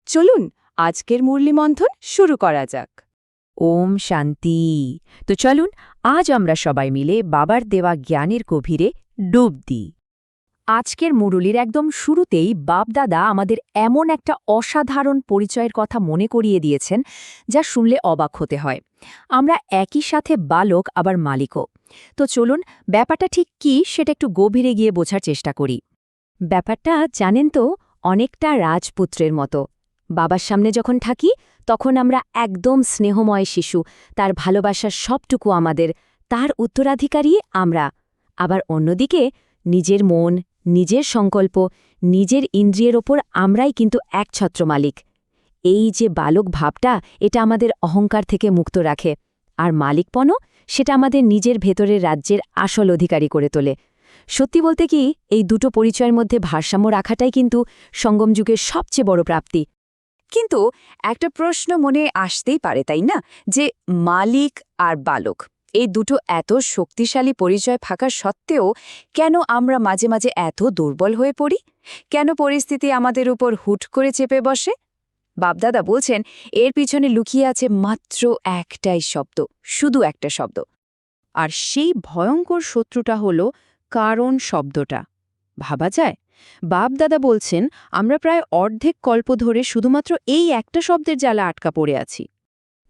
চলুন আজকের মুরলীমন্থন শুরু করা যাক। ওম শান্তি। তো চলুন আজ আমরা সবাই মিলে বাবার দেওয়া জ্ঞানের গভীরে ডুব দিই। আজকের মুরুলির একদম শুরুতেই বাপদাদা আমাদের এমন একটা অসাধারণ পরিচয়ের কথা মনে করিয়ে দিয়েছেন যা শুনলে অবাক হতে হয়। আমরা একই সাথে বালক আবার মালিকও। তো চলুন ব্যাপারটা ঠিক কি সেটা একটু গভীরে গিয়ে বোঝার চেষ্টা করি। ব্যাপারটা জানেন তো, অনেকটা রাজপুত্রের মতো। বাবার সামনে যখন থাকি তখন আমরা একদম স্নেহময় শিশু, তার ভালোবাসার সবটুকু আমাদের, তার উত্তরাধিকারী আমরা। আবার অন্যদিকে নিজের মন, নিজের সংকল্প, নিজের ইন্দ্রিয়ের ওপর আমরাই কিন্তু একছত্র মালিক। এই যে বালক ভাবটা, এটা আমাদের অহংকার থেকে মুক্ত রাখে, আর মালিকপনও সেটা আমাদের নিজের ভেতরের রাজ্যের আসল অধিকারী করে তোলে। সত্যি বলতে কি, এই দুটো পরিচয়ের মধ্যে ভারসাম্য রাখাটাই কিন্তু সঙ্গম যুগের সবচেয়ে বড় প্রাপ্তি। কিন্তু একটা প্রশ্ন মনে আসতেই পারে, তাই না, যে মালিক আর বালক এই দুটো এত শক্তিশালী পরিচয় থাকা সত্ত্বেও কেন আমরা মাঝে মাঝে এত দুর্বল হয়ে পড়ি? কেন পরিস্থিতি আমাদের উপর হুট করে চেপে বসে? বাপদাদা বলছেন এর পিছনে লুকিয়ে আছে মাত্র একটাই শব্দ, শুধু একটা শব্দ। আর সেই ভয়ঙ্কর শত্রুটা হল কারণ শব্দটা। ভাবা যায়, বাপদাদা বলছেন আমরা প্রায় অর্ধেক কল্প ধরে শুধুমাত্র এই একটা শব্দের জ্বালা আটকা পড়ে আছি।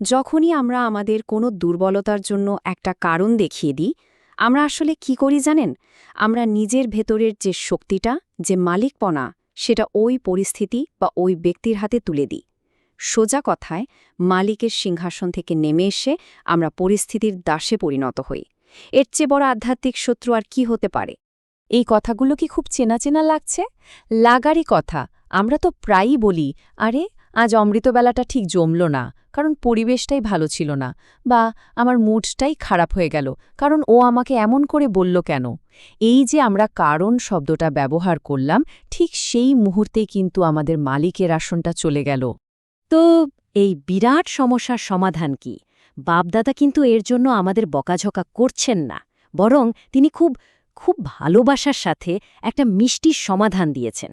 যখনই আমরা আমাদের কোনো দুর্বলতার জন্য একটা কারণ দেখিয়ে দিই, আমরা আসলে কি করি জানেন? আমরা নিজের ভেতরের যে শক্তিটা, যে মালিকপনা, সেটা ওই পরিস্থিতি বা ওই ব্যক্তির হাতে তুলে দিই। সোজা কথায়, মালিকের সিংহাসন থেকে নেমে এসে আমরা পরিস্থিতির দাসে পরিণত হই। এর চেয়ে বড় আধ্যাত্মিক শত্রু আর কি হতে পারে? এই কথাগুলো কি খুব চেনা চেনা লাগছে? লাগারই কথা। আমরা তো প্রায়ই বলি, আরে আজ অমৃতবেলাটা ঠিক জমল না, কারণ পরিবেশটাই ভালো ছিল না, বা আমার মুডটাই খারাপ হয়ে গেল, কারণ ও আমাকে এমন করে বলল কেন। এই যে আমরা কারণ শব্দটা ব্যবহার করলাম, ঠিক সেই মুহূর্তেই কিন্তু আমাদের মালিকের আসনটা চলে গেল। তো এই বিরাট সমস্যার সমাধান কি? বাপদাদা কিন্তু এর জন্য আমাদের বকাঝকা করছেন না, বরং তিনি খুব খুব ভালোবাসার সাথে একটা মিষ্টি সমাধান দিয়েছেন।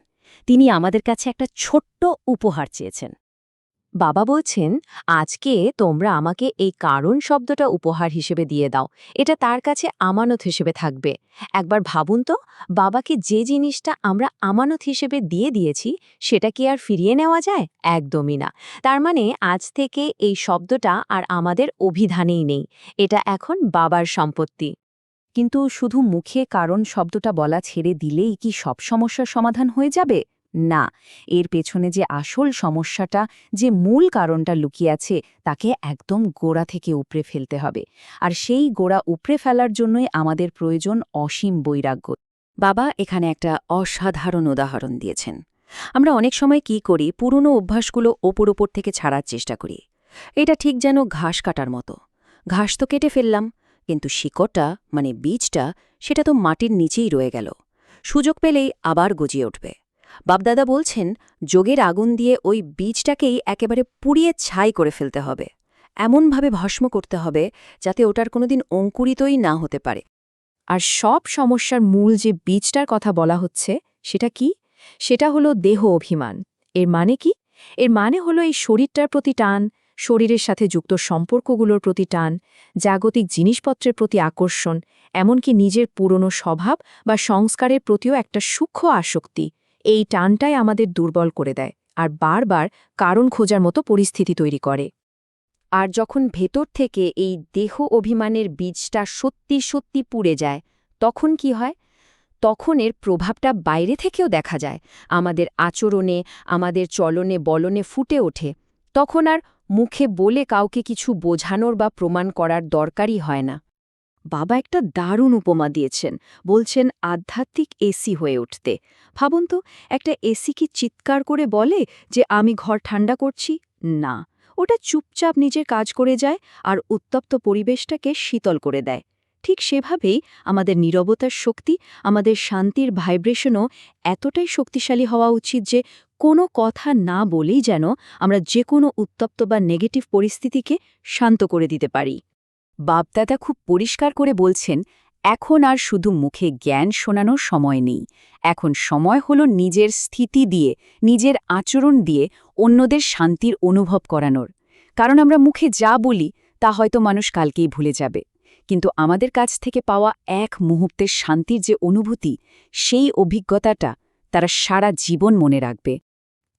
তিনি আমাদের কাছে একটা ছোট্ট উপহার চেয়েছেন। বাবা বলছেন, আজকে তোমরা আমাকে এই কারণ শব্দটা উপহার হিসেবে দিয়ে দাও, এটা তার কাছে আমানত হিসেবে থাকবে। একবার ভাবুন তো, বাবাকে যে জিনিসটা আমরা আমানত হিসেবে দিয়ে দিয়েছি সেটা কি আর ফিরিয়ে নেওয়া যায়? একদমই না। তার মানে আজ থেকে এই শব্দটা আর আমাদের অভিধানেই নেই, এটা এখন বাবার সম্পত্তি। কিন্তু শুধু মুখে কারণ শব্দটা বলা ছেড়ে দিলেই কি সব সমস্যার সমাধান হয়ে যাবে? না, এর পেছনে যে আসল সমস্যাটা, যে মূল কারণটা লুকিয়ে আছে, তাকে একদম গোড়া থেকে উপড়ে ফেলতে হবে। আর সেই গোড়া উপড়ে ফেলার জন্যই আমাদের প্রয়োজন অসীম বৈরাগ্য। বাবা এখানে একটা অসাধারণ উদাহরণ দিয়েছেন। আমরা অনেক সময় কি করি, পুরনো অভ্যাসগুলো ওপর ওপর থেকে ছাড়ার চেষ্টা করি। এটা ঠিক যেন ঘাস কাটার মতো। ঘাস তো কেটে ফেললাম, কিন্তু শিকড়টা মানে বীজটা, সেটা তো মাটির নিচেই রয়ে গেল। সুযোগ পেলেই আবার গজিয়ে উঠবে। বাপদাদা বলছেন যোগের আগুন দিয়ে ওই বীজটাকেই একেবারে পুড়িয়ে ছাই করে ফেলতে হবে, এমনভাবে ভস্ম করতে হবে যাতে ওটার কোনোদিন অঙ্কুরিতই না হতে পারে। আর সব সমস্যার মূল যে বীজটার কথা বলা হচ্ছে, সেটা কি? সেটা হলো দেহ অভিমান। এর মানে কি? এর মানে হলো এই শরীরটার প্রতি টান, শরীরের সাথে যুক্ত সম্পর্কগুলোর প্রতি টান, জাগতিক জিনিসপত্রের প্রতি আকর্ষণ, এমনকি নিজের পুরনো স্বভাব বা সংস্কারের প্রতিও একটা সূক্ষ্ম আসক্তি। এই টানটাই আমাদের দুর্বল করে দেয় আর বারবার কারণ খোঁজার মতো পরিস্থিতি তৈরি করে। আর যখন ভেতর থেকে এই দেহ অভিমানের বীজটা সত্যি সত্যি পুড়ে যায়, তখন কি হয়? তখন এর প্রভাবটা বাইরে থেকেও দেখা যায়, আমাদের আচরণে, আমাদের চলনে বলনে ফুটে ওঠে। তখন আর মুখে বলে কাউকে কিছু বোঝানোর বা প্রমাণ করার দরকারই হয় না। বাবা একটা দারুণ উপমা দিয়েছেন, বলছেন আধ্যাত্মিক এসি হয়ে উঠতে। ভাবুন তো, একটা এসি কি চিৎকার করে বলে যে আমি ঘর ঠান্ডা করছি? না, ওটা চুপচাপ নিজের কাজ করে যায় আর উত্তপ্ত পরিবেশটাকে শীতল করে দেয়। ঠিক সেভাবেই আমাদের নীরবতার শক্তি, আমাদের শান্তির ভাইব্রেশনও এতটাই শক্তিশালী হওয়া উচিত যে কোনো কথা না বলেই যেন আমরা যে কোনো উত্তপ্ত বা নেগেটিভ পরিস্থিতিকে শান্ত করে দিতে পারি। বাপদাদা খুব পরিষ্কার করে বলছেন, এখন আর শুধু মুখে জ্ঞান শোনানোর সময় নেই, এখন সময় হলো নিজের স্থিতি দিয়ে, নিজের আচরণ দিয়ে অন্যদের শান্তির অনুভব করানোর। কারণ আমরা মুখে যা বলি তা হয়তো মানুষ কালকেই ভুলে যাবে, কিন্তু আমাদের কাছ থেকে পাওয়া এক মুহূর্তের শান্তির যে অনুভূতি, সেই অভিজ্ঞতাটা তারা সারা জীবন মনে রাখবে।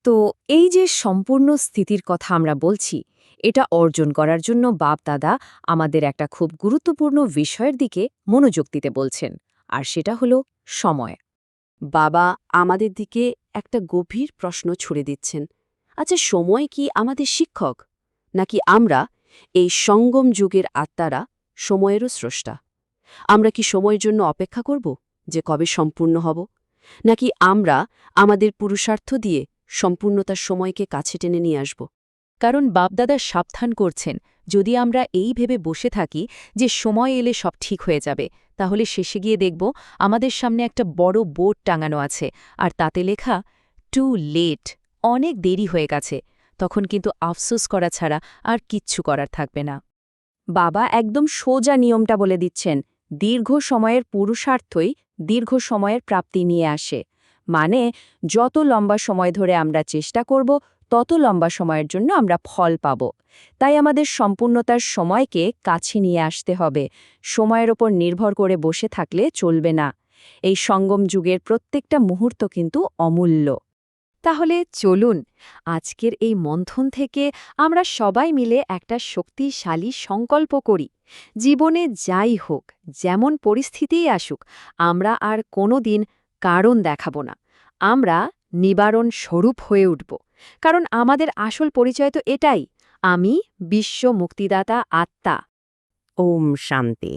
তো এই যে সম্পূর্ণ স্থিতির কথা আমরা বলছি, এটা অর্জন করার জন্য বাপ-দাদা আমাদের একটা খুব গুরুত্বপূর্ণ বিষয়ের দিকে মনোযোগ দিতে বলছেন, আর সেটা হলো সময়। বাবা আমাদের দিকে একটা গভীর প্রশ্ন ছুড়ে দিচ্ছেন। আচ্ছা, সময় কি আমাদের শিক্ষক, নাকি আমরা এই সঙ্গম যুগের আত্মারা সময়েরও স্রষ্টা? আমরা কি সময়ের জন্য অপেক্ষা করব যে কবে সম্পূর্ণ হব, নাকি আমরা আমাদের পুরুষার্থ দিয়ে সম্পূর্ণতার সময়কে কাছে টেনে নিয়ে আসব? কারণ বাপদাদা সাবধান করছেন, যদি আমরা এই ভেবে বসে থাকি যে সময় এলে সব ঠিক হয়ে যাবে, তাহলে শেষে গিয়ে দেখব আমাদের সামনে একটা বড় বোর্ড টাঙানো আছে, আর তাতে লেখা টু লেট, অনেক দেরি হয়ে গেছে। তখন কিন্তু আফসোস করা ছাড়া আর কিচ্ছু করার থাকবে না। বাবা একদম সোজা নিয়মটা বলে দিচ্ছেন, দীর্ঘ সময়ের পুরুষার্থই দীর্ঘ সময়ের প্রাপ্তি নিয়ে আসে। মানে যত লম্বা সময় ধরে আমরা চেষ্টা করব, তত লম্বা সময়ের জন্য আমরা ফল পাব। তাই আমাদের সম্পূর্ণতার সময়কে কাছে নিয়ে আসতে হবে, সময়ের ওপর নির্ভর করে বসে থাকলে চলবে না। এই সঙ্গম যুগের প্রত্যেকটা মুহূর্ত কিন্তু অমূল্য। তাহলে চলুন আজকের এই মন্থন থেকে আমরা সবাই মিলে একটা শক্তিশালী সংকল্প করি। জীবনে যাই হোক, যেমন পরিস্থিতিই আসুক, আমরা আর কোনো দিন কারণ দেখাব না, আমরা নিবারণ স্বরূপ হয়ে উঠব। কারণ আমাদের আসল পরিচয় তো এটাই, আমি বিশ্ব মুক্তিদাতা আত্মা। ওম শান্তি।